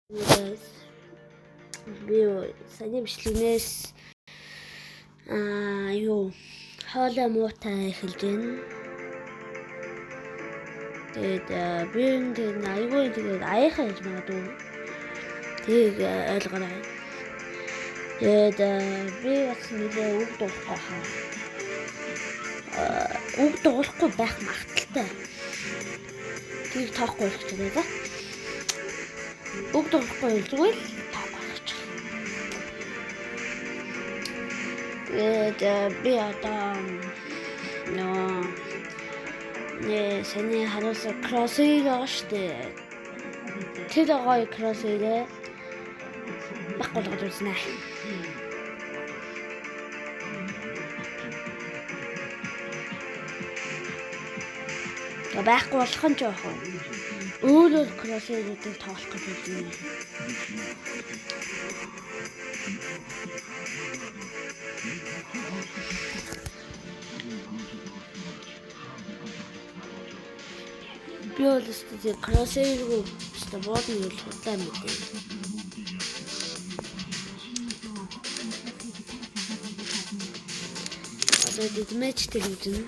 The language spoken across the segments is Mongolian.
Би саний бичлэгнээс хоолой муутай эхэлж байна. Тэгээд би энэ айгүй тэгээд аяхаа гэж магадгүй. Тийг ойлгоорой. Тэгээд би бас нэлээ үг дуулахгүй хаа. Үг дуулахгүй байх магадaltaй. Тийг тоохгүй болчих гэдэг ба. Үг дуулахгүй зүгээр тоохгүй болчих. Тэгээд би одоо саний харуулсан crosshair байгаа штэ. Тэр гоё crosshair байхгүй болгож үзнэ. Байхгүй болох нь жоохон өөр crosshair-уудыг тоолох гэж байна. Би бол өстой crosshair-г өстой бодно гэж худлаа мэдээ. Одоо дэмэжтэй үзэн.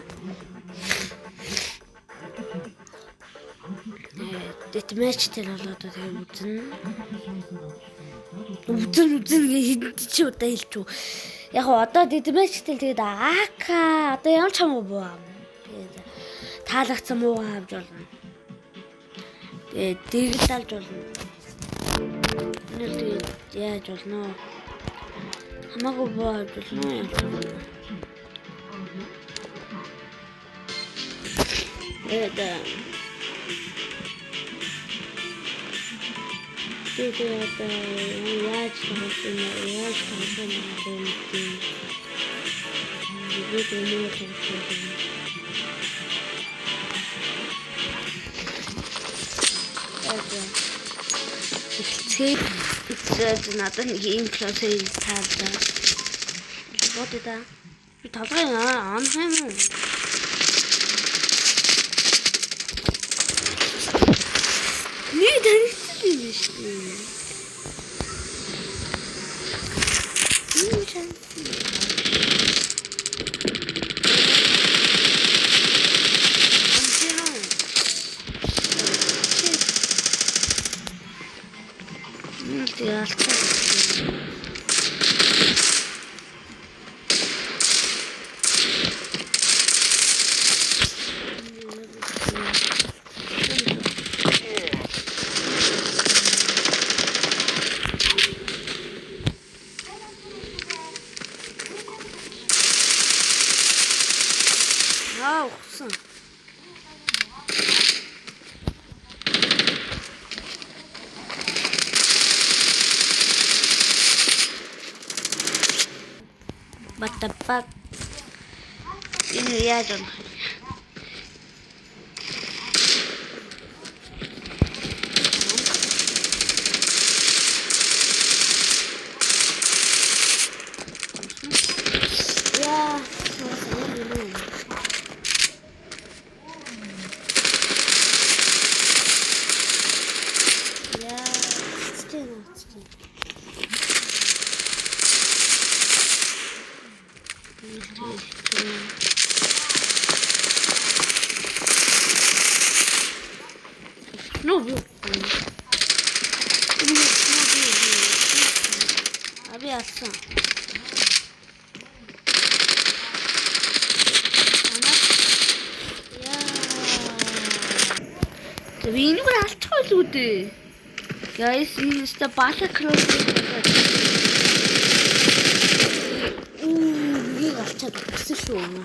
Дэмэжтэй болоод тэгээ үзэн. Үзэн хэд ч удаа хэлчихв. Яг одоо дэмэжтэй тэгээд АК одоо ямар ч хамаагүй боо. Тэгээд таалагдсан муугаа авч болно. Тэгээд дэгдэлж болно. Тэгээд яаж болно? Хамаагүй боо авч болно. Тэгээд яаж тавьсан надад нэг юм класыг таалаа. Бодоо би толгой амх юм уу? Нэг дэрэгтэй юм шүү. What the fuck? Yeah, I don't know. No, aviação. Vindo para as coisas, guys, está passa cross. Liga, está se chama.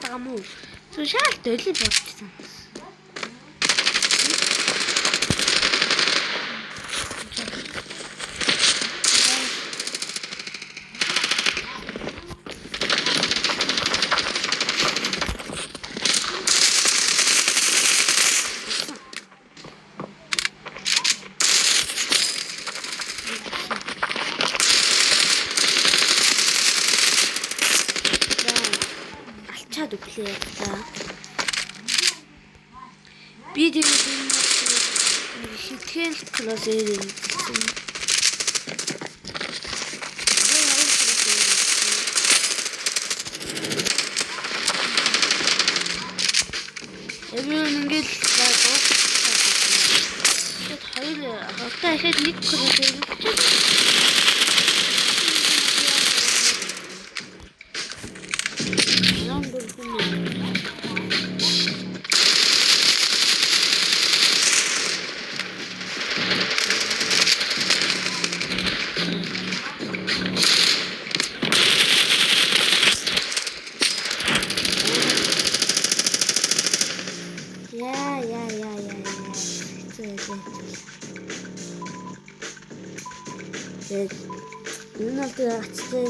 Тагаа муу. Сушаал дөлөв болчихсон. чад өглөө та. Би тэгээд энэ хитгэн класс ирсэн. Everyone ингээд байгаа. Тэгээд хоёр хавтаа ихэд нэг класс ирсэн. Энэ бол гацтай.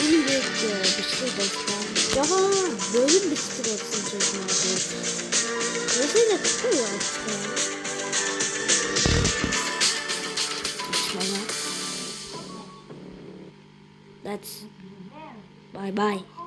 Энэ бичлэг болсон. Ягаа, бэлэн бичлэг болсон ч юм уу. Нэсээ тэггүй яа. That's bye bye.